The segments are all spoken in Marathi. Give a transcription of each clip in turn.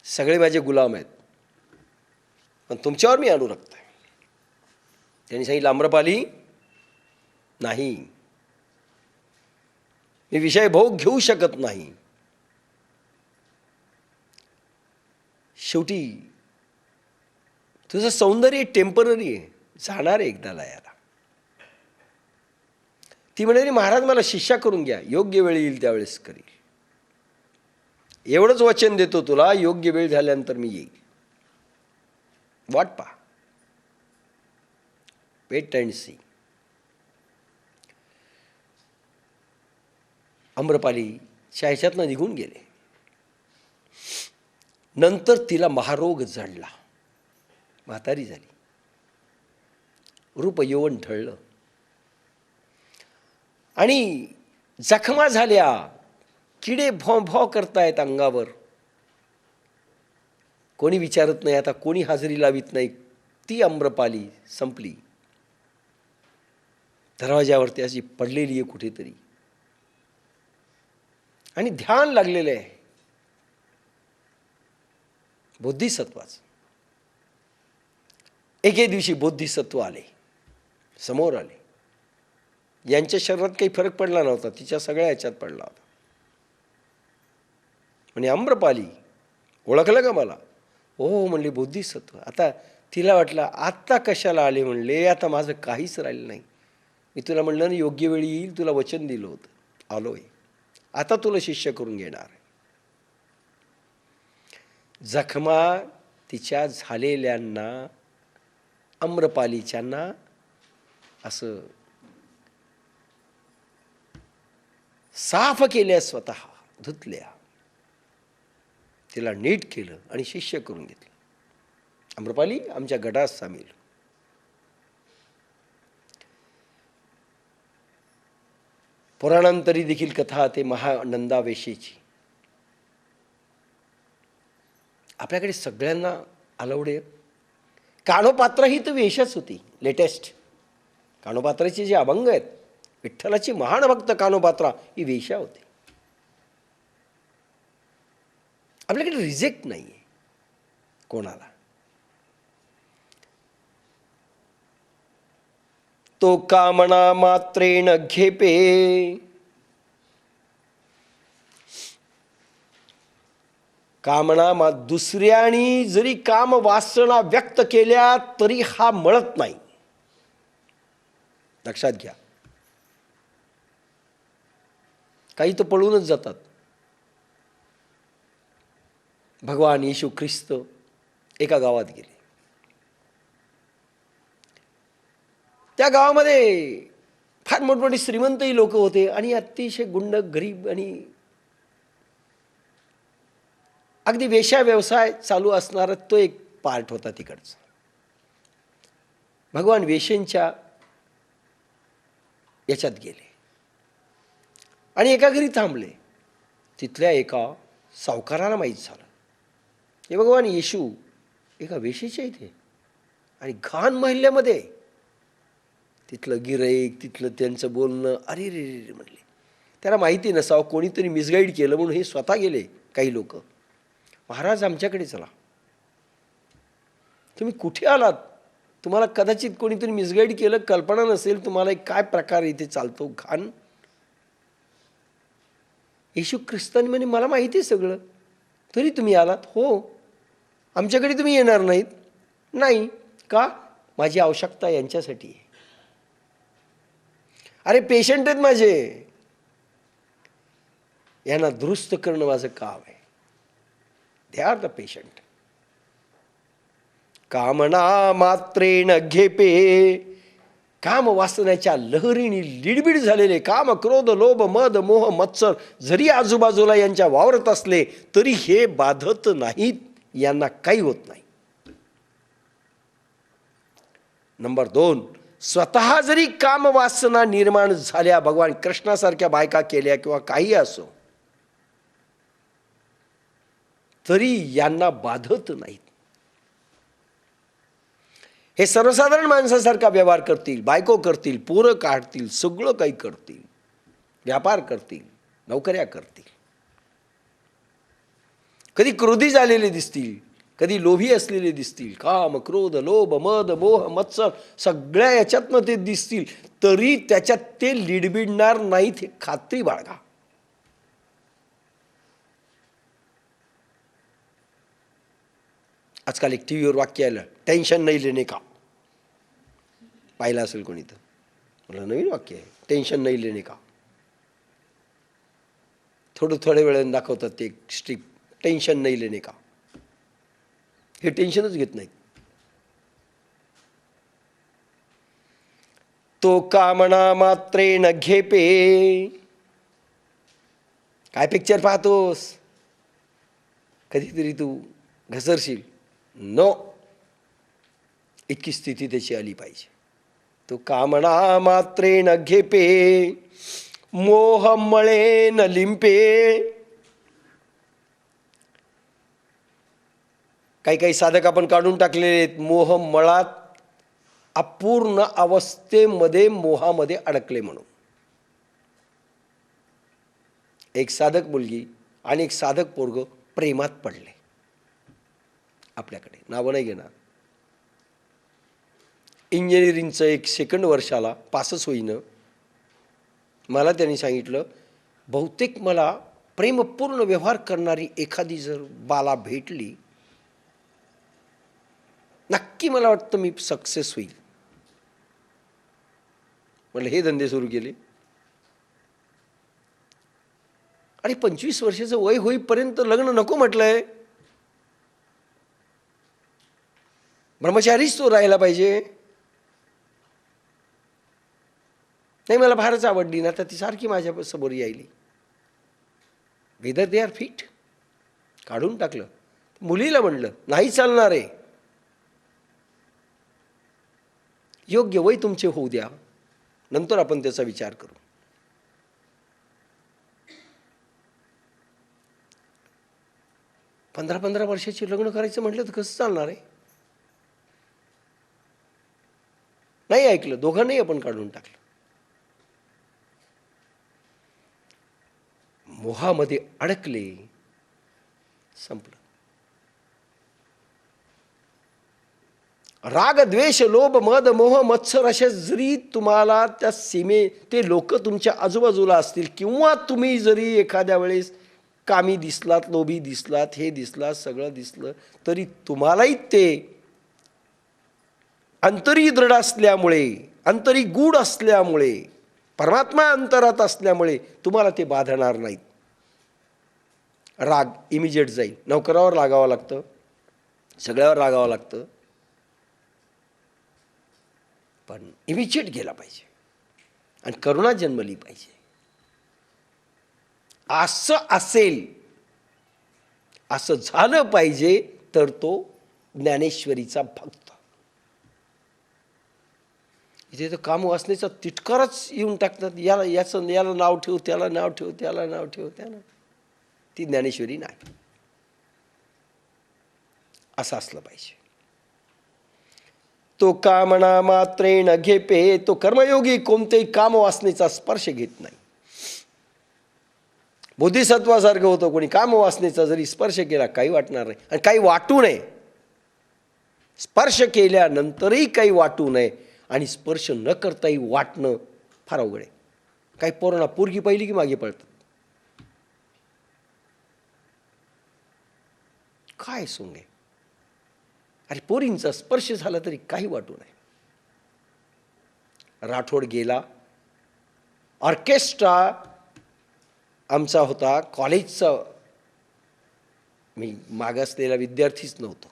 सगळे माझे गुलाम आहेत, पण तुमच्यावर मी अनुरक्त आहे. त्यांनी सांगितलं, आम्रपाली नाही, मी विषय भोग घेऊ शकत नाही. शेवटी तुझं सौंदर्य टेम्पररी आहे, जाणार आहे एकदाला याला. ती म्हणाली, महाराज मला शिष्या करून घ्या, योग्य वेळ येईल त्यावेळेस करील. एवढंच वचन देतो तुला, योग्य वेळ झाल्यानंतर मी येईल, वाट पहा, वेट अँड सी. आम्रपालीच्या ह्याच्यातनं निघून गेले. नंतर तिला महारोग जडला, म्हातारी झाली, रूप यौवन ढळलं आणि जखमा झाल्या, किडे भॉ भॉ करतायत अंगावर. कोणी विचारत नाही, आता कोणी हजेरी लावित नाही. ती आम्रपाली संपली, दरवाजावरती अशी पडलेली आहे कुठेतरी, आणि ध्यान लागलेलं आहे बोधिसत्वाचं. एके दिवशी बोधिसत्व आले, समोर आले. यांच्या शरीरात काही फरक पडला नव्हता, तिच्या सगळ्या ह्याच्यात पडला होता. म्हणजे आम्रपाली, ओळखलं का मला? हो म्हणले, बोधिसत्व. आता तिला वाटलं, आता कशाला आले म्हणले, आता माझं काहीच राहिलं नाही. मी तुला म्हणलं ना, योग्य वेळी येईल, तुला वचन दिलं होतं, आलोय, आता तुला शिष्य करून घेणार. जखमा तिच्या झालेल्यांना, आम्रपालीच्यांना असं साफ केल्या, स्वतः धुतल्या, तिला नीट केलं आणि शिष्य करून घेतलं. आम्रपाली आमच्या गटात सामील. पुराणांतरी देखील कथा ते महानंदावेशीची. आपल्याकडे सगळ्यांना अलाउड. कानोपात्रा ही तर वेशच होती लेटेस्ट. कानोपात्राचे जे अभंग आहेत, विठ्ठलाची महान भक्त कानोपात्रा ही वेशा होती. आपल्याकडे रिजेक्ट नाही आहे कोणाला. तो कामना मात्रेण घेपे, कामना दुसऱ्यानी जरी काम वासना व्यक्त केल्या तरी हा मळत नाही. लक्षात घ्या. काही तर पळूनच जातात. भगवान येशू ख्रिस्त एका गावात गेले. त्या गावामध्ये फार मोठमोठी श्रीमंतही लोक होते आणि अतिशय गुंड, गरीब आणि अगदी वेश्या व्यवसाय चालू असणारा तो एक पार्ट होता तिकडचा. भगवान वेश्यांच्या याच्यात गेले आणि एका घरी थांबले. तिथल्या एका सावकाराला माहीत झालं हे भगवान येशू एका वेश्येच्या इथे आणि घाण महिल्यामध्ये. तिथलं गिऱ्हाईक, तिथलं त्यांचं बोलणं, अरे रे रे म्हणले. त्याला माहिती नसावं, कोणीतरी मिसगाईड केलं म्हणून हे स्वतः गेले काही लोक. महाराज आमच्याकडे चला, तुम्ही कुठे आलात? तुम्हाला कदाचित कोणीतरी मिसगाईड केलं, कल्पना नसेल तुम्हाला काय प्रकार इथे चालतो घाण. येशू ख्रिस्तानी म्हणे, मला माहिती आहे सगळं, तरी तुम्ही आलात? हो. आमच्याकडे तुम्ही येणार नाहीत? नाही. का? माझी आवश्यकता यांच्यासाठी आहे. अरे पेशंट आहेत माझे, यांना दुरुस्त करणं माझं काम आहे. They are the patient. कामना मात्रेण घेपे, काम वासनाच्या लहरीने लिडबिड झालेले काम, क्रोध, लोभ, मद, मोह, मत्सर जरी आजूबाजूला यांच्या वावरत असले तरी हे बाधत नाहीत, यांना काही होत नाही. नंबर 2, स्वतः जरी काम वासना निर्माण झाल्या, भगवान कृष्णासारख्या बायका केल्या किंवा काही असो, तरी यांना बाधत नाहीत. हे सर्वसाधारण माणसासारखा व्यवहार करतील, बायको करतील, पोरं काढतील, सगळं काही करतील, व्यापार करतील, नोकऱ्या करतील. कधी क्रोधी झालेले दिसतील, कधी लोभी असलेले दिसतील, काम क्रोध लोभ मद मोह मत्सर सगळ्या याच्यातनं ते दिसतील, तरी त्याच्यात ते लिडबिडणार नाहीत हे खात्री बाळगा. आजकाल एक टी व्हीवर वाक्य आलं, टेन्शन नाही लेणे का. पाहिलं असेल कोणी तर, मला नवीन वाक्य आहे, टेन्शन नाही लेणे का. थोड्या वेळाने दाखवतात ते स्ट्रिक, टेन्शन नाही लेणे का. हे टेन्शनच घेत नाहीत. तो कामना मात्रेण घेपे. काय पिक्चर पाहतोस, कधीतरी तू घसरशील. नो, इतकी स्थिती त्याची आली पाहिजे. तो कामना मात्रेण घेपे, मोह मळे न लिंपे. काही काही साधक आपण काढून टाकलेले आहेत मोह मळात, अपूर्ण अवस्थेमध्ये मोहामध्ये अडकले म्हणून. एक साधक मुलगी आणि एक साधक पोरग प्रेमात पडले. आपल्याकडे नावं नाही घेणार. इंजिनिअरिंगचं एक सेकंड वर्षाला पासच होईनं. मला त्यांनी सांगितलं, बहुतेक मला प्रेमपूर्ण व्यवहार करणारी एखादी जर बाला भेटली, नक्की मला वाटतं मी सक्सेस होईल. म्हटलं हे धंदे सुरू केले. आणि 25 वर्षाचं वय होईपर्यंत लग्न नको म्हटलंय. ब्रह्मचारीच तो राहायला पाहिजे. नाही मला फारच आवडली ना, तर ती सारखी माझ्या समोर यायली. Whether they are fit. काढून टाकलं. मुलीला म्हणलं नाही चालणार आहे, योग्य वय तुमचे होऊ द्या, नंतर आपण त्याचा विचार करू. पंधरा वर्षाची लग्न करायचं म्हटलं तर कसं चालणार आहे. नाही ऐकलं, दोघांनाही आपण काढून टाकलं. मोहामध्ये अडकले, संपलं. राग द्वेष लोभ मद मोह मत्सर अशा जरी तुम्हाला त्या ते लोक तुमच्या आजूबाजूला असतील, किंवा तुम्ही जरी एखाद्या वेळेस कामी दिसलात, लोभी दिसलात, हे दिसलात, सगळं दिसलं, तरी तुम्हालाही ते अंतरी दृढ असल्यामुळे, अंतरी गूढ असल्यामुळे, परमात्मा अंतरात असल्यामुळे तुम्हाला ते बाधणार नाहीत. राग इमिजिएट जाईल. नोकरावर लागावं लागतं, सगळ्यावर लागावं लागतं, पण इमिजिएट गेला पाहिजे आणि करुणा जन्मली पाहिजे. असं असेल, असं झालं पाहिजे, तर तो ज्ञानेश्वरीचा भक्त. इथे तर काम वासनेचा तिटकारच येऊन टाकतात. याला नाव ठेव, त्याला नाव ठेव, त्याला नाव ठेव, त्याला. ती ज्ञानेश्वरी नाही. असं असलं पाहिजे. तो कामना मात्रेण घेपे. तो कर्मयोगी कोणतेही काम वासनेचा स्पर्श घेत नाही. बोधिसत्वासारखं होतं. कोणी काम वासनेचा जरी स्पर्श केला काही वाटणार नाही, आणि काही वाटू नये. स्पर्श केल्यानंतरही काही वाटू नये, आणि स्पर्श न करताही वाटणं फार अवघड आहे. काही पोरांना पोरगी पाहिली की मागे पळतात. काय सोंग आहे. अरे पोरींचा स्पर्श झाला तरी काही वाटू नये. राठोड गेला. ऑर्केस्ट्रा आमचा होता कॉलेजचा. मी मागासलेला विद्यार्थीच नव्हतो.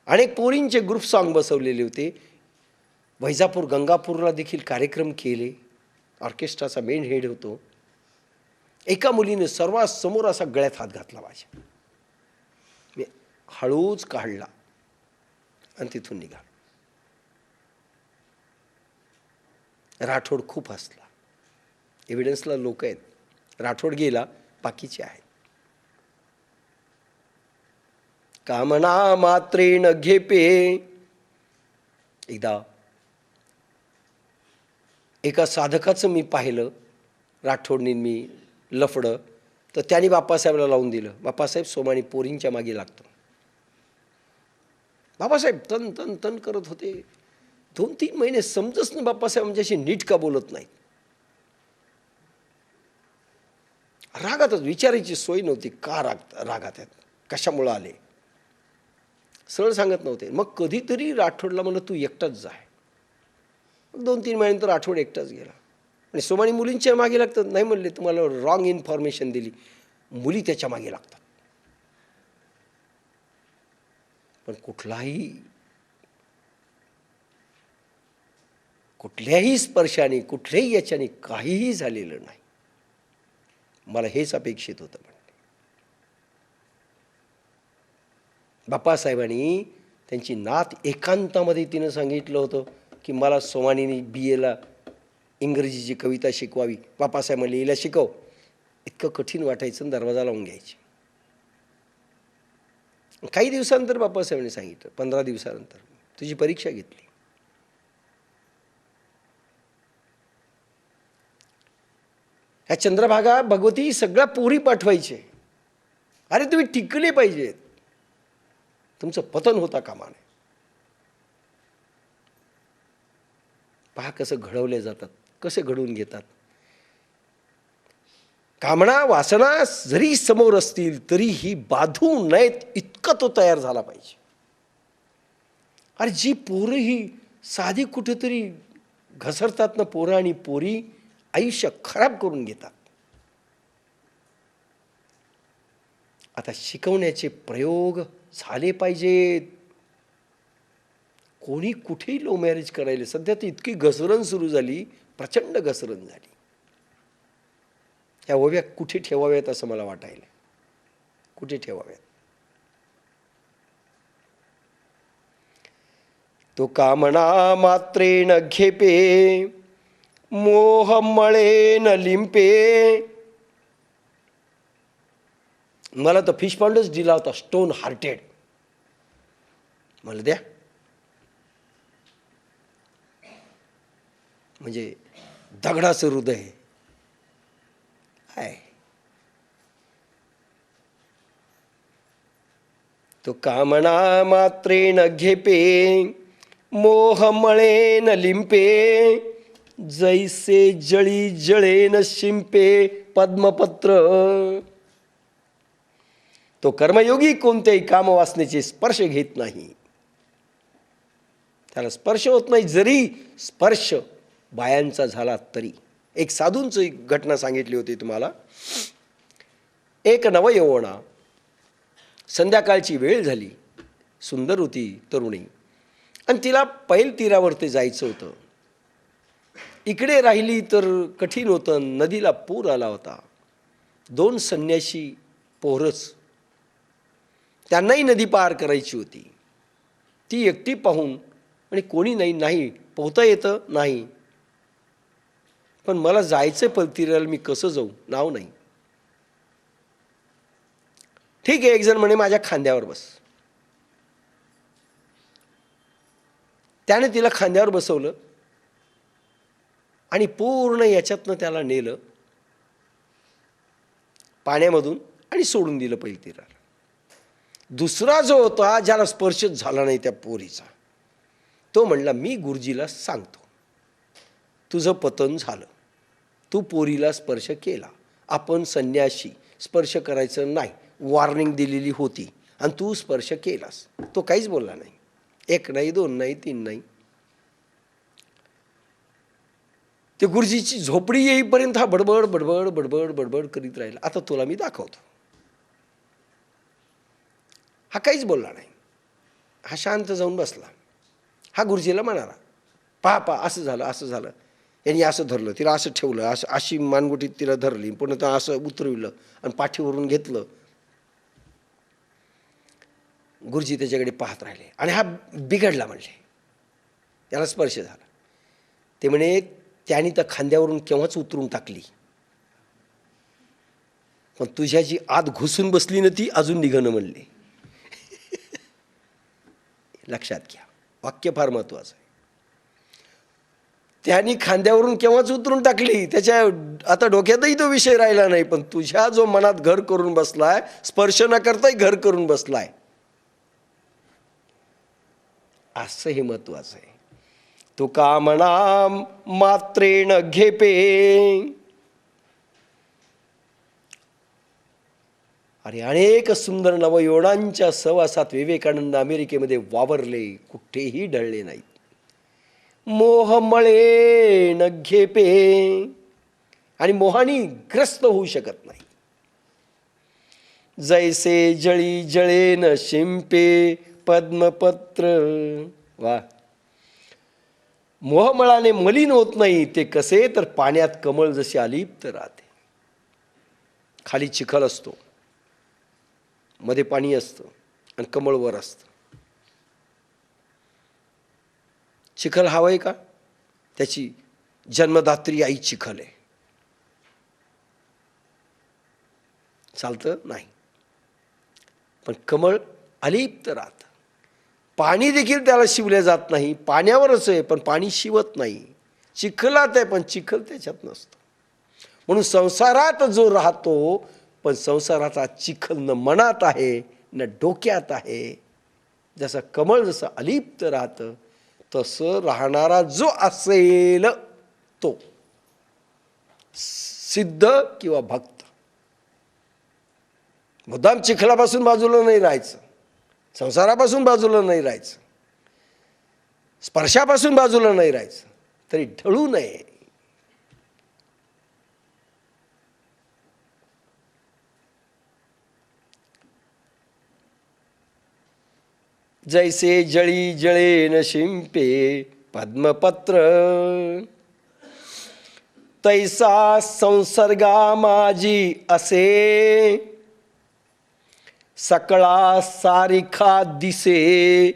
अनेक पोरींचे ग्रुप सॉन्ग बसवलेले होते. वैजापूर गंगापूरला देखील कार्यक्रम केले. ऑर्केस्ट्राचा मेन हेड होतो. एका मुलीने सर्वात समोर असा गळ्यात हात घातला माझ्या. मी हळूच काढला आणि तिथून निघाला. राठोड खूप हसला. एव्हिडन्सला लोक आहेत. राठोड गेला, बाकीचे आहेत. कामना मात्रेण घेपे. एकदा एका साधकाचं मी पाहिलं. राठोडनी मी लफडं. तर त्यांनी बाप्पासाहेबला लावून दिलं. बाप्पासाहेब सोमानी पोरींच्या मागे लागतो. बाबासाहेब तन तन तन करत होते. 2-3 महिने समजच नाही बाप्पासाहेब आमच्याशी नीट का बोलत नाहीत. रागातच, विचारायची सोय नव्हती का रागात आहेत, कशामुळं आले, सरळ सांगत नव्हते. मग कधीतरी राठोडला म्हणलं तू एकटाच जाय. 2-3 महिन्यानंतर राठोड एकटाच गेला. आणि सोमानी मुलींच्या मागे लागतात. नाही म्हणले, तुम्हाला रॉंग इन्फॉर्मेशन दिली, मुली त्याच्या मागे लागतात. पण कुठल्याही स्पर्शाने, कुठल्याही याच्याने काहीही झालेलं नाही. मला हेच अपेक्षित होतं. म्हणते बाप्पासाहेबांनी त्यांची नात एकांतामध्ये तिनं सांगितलं होतं की मला सोमानीने BAला इंग्रजीची कविता शिकवावी. बाप्पासाहेब म्हणले हिला शिकव. इतकं कठीण वाटायचं, दरवाजा लावून घ्यायचे. काही दिवसानंतर बाप्पासाहेबांनी सांगितलं, 15 दिवसानंतर तुझी परीक्षा घेतली. ह्या चंद्रभागा भगवती सगळ्या पोरी पाठवायचे. अरे तुम्ही टिकले पाहिजेत, तुमचं पतन होता कामा नये. पहा कसं घडवले जातात, कसे घडवून घेतात. कामना वासना जरी समोर असतील तरीही बाधू नयेत इतका तो तयार झाला पाहिजे. अरे जी पोरं ही साधी कुठेतरी घसरतात ना, पोरं आणि पोरी आयुष्य खराब करून घेतात. आता शिकवण्याचे प्रयोग झाले पाहिजेत. कोणी कुठेही लो मॅरेज करायला, सध्या तर इतकी घसरण सुरू झाली, प्रचंड घसरण झाली. ह्या ओव्या कुठे ठेवाव्यात असं मला वाटायला, कुठे ठेवाव्यात. तो कामना मात्रेन घेपे, मोह मळेन लिंपे. मला तर फिश पाऊंडच दिला होता, स्टोन हार्टेड. मला द्या. म्हणजे दगडाचं हृदय आहे. तो कामना मात्रेन घेपे, मोह मळेन लिंपे. जैसे जळी जळेन शिंपे पद्मपत्र. तो कर्मयोगी कोणत्याही कामवासनेचे स्पर्श घेत नाही. त्याला स्पर्श होत नाही, जरी स्पर्श बायांचा झाला तरी. एक साधूंची एक घटना सांगितली होती तुम्हाला. एक नवयवना, संध्याकाळची वेळ झाली, सुंदर होती तरुणी, आणि तिला पैल तीरावरती जायचं होतं. इकडे राहिली तर कठीण होतं, नदीला पूर आला होता. 2 संन्याशी पोरच, त्यांनाही नदी पार करायची होती. ती एकटी पाहून, आणि कोणी नाही पोहता येतं नाही, पण मला जायचं पैलतीराला, मी कसं जाऊ, नाव नाही. ठीक आहे, एक जण म्हणे माझ्या खांद्यावर बस. त्याने तिला खांद्यावर बसवलं आणि पूर्ण याच्यातनं त्याला नेलं पाण्यामधून आणि सोडून दिलं पैलतीराला. दुसरा जो होता, ज्याला स्पर्शच झाला नाही त्या पोरीचा, तो म्हणला मी गुरुजीला सांगतो, तुझं पतन झालं, तू पोरीला स्पर्श केला, आपण संन्यासी, स्पर्श करायचं नाही, वॉर्निंग दिलेली होती, आणि तू स्पर्श केलास. तो काहीच बोलला नाही. 1 नाही, 2 नाही, 3 नाही. ते गुरुजीची झोपडी येईपर्यंत हा बडबड बडबड बडबड बडबड करीत राहिला. आता तुला मी दाखवतो. हा काहीच बोलला नाही. हा शांत जाऊन बसला. हा गुरुजीला म्हणाला, पहा असं झालं, असं झालं, यांनी असं धरलं, तिला असं ठेवलं, असं अशी मानगुटीत तिला धरली, पुन्हा असं उतरविलं आणि पाठीवरून घेतलं. गुरुजी त्याच्याकडे पाहत राहिले आणि हा बिघडला म्हणले, त्याला स्पर्श झाला. ते म्हणे त्याने तर खांद्यावरून केव्हाच उतरून टाकली, पण तुझ्या जी आत घुसून बसली ना ती अजून निघणं म्हणले. लक्षात घ्या, वाक्य फार महत्वाचं आहे. त्यांनी खांद्यावरून केव्हाच उतरून टाकली, त्याच्या आता डोक्यातही तो विषय राहिला नाही. पण तुझ्या जो मनात घर करून बसलाय, स्पर्श न करताही घर करून बसलाय, असं हे महत्वाचं आहे. तुका म्हणा मात्रेण घेपे. आणि अनेक सुंदर नवयोडांच्या सहवासात विवेकानंद अमेरिकेमध्ये वावरले, कुठेही ढळले नाहीत. मोहमळे न घेपे, आणि मोहानी ग्रस्त होऊ शकत नाही. जैसे जळी जळे न शिंपे पद्मपत्र. वा, मोहमळाने मलिन होत नाही. ते कसे, तर पाण्यात कमळ जसे अलिप्त राहते. खाली चिखल असतो, मध्ये पाणी असतं आणि कमळ वर असतं. चिखल हवंय का? त्याची जन्मदात्री आई चिखल आहे. चालतं नाही. पण कमळ अलिप्त राहतं. पाणी देखील त्याला शिवले जात नाही. पाण्यावरच आहे पण पाणी शिवत नाही. चिखलात आहे पण चिखल त्याच्यात नसतो. म्हणून संसारात जो राहतो, पण संसाराचा चिखल न मनात आहे न डोक्यात आहे. जसं कमळ जसं अलिप्त राहतं, तसं राहणारा जो असेल तो सिद्ध किंवा भक्त. मुद्दाम चिखलापासून बाजूला नाही राहायचं, संसारापासून बाजूला नाही राहायचं, स्पर्शापासून बाजूला नाही राहायचं, तरी ढळू नये. जैसे जळी जळे न शिंपे पद्मपत्र, तैसा संसर्गा माझी असे, सकळा सारिखा दिसे,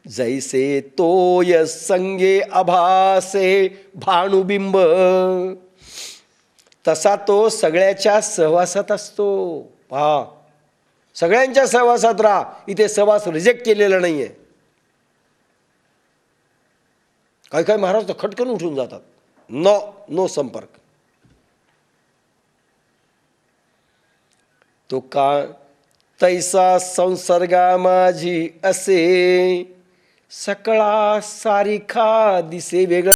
जैसे तोय संगे अभासे भानुबिंब. तसा तो सगळ्याच्या सहवासात असतो. पहा, सगळ्यांच्या सहवासात राहा. इथे सहवास रिजेक्ट केलेला नाहीये. काही काही महाराज तर खटकन उठून जातात. नो संपर्क. तो का तैसा संसर्गा माझी असे, सकळा सारिखा दिसे. वेगळं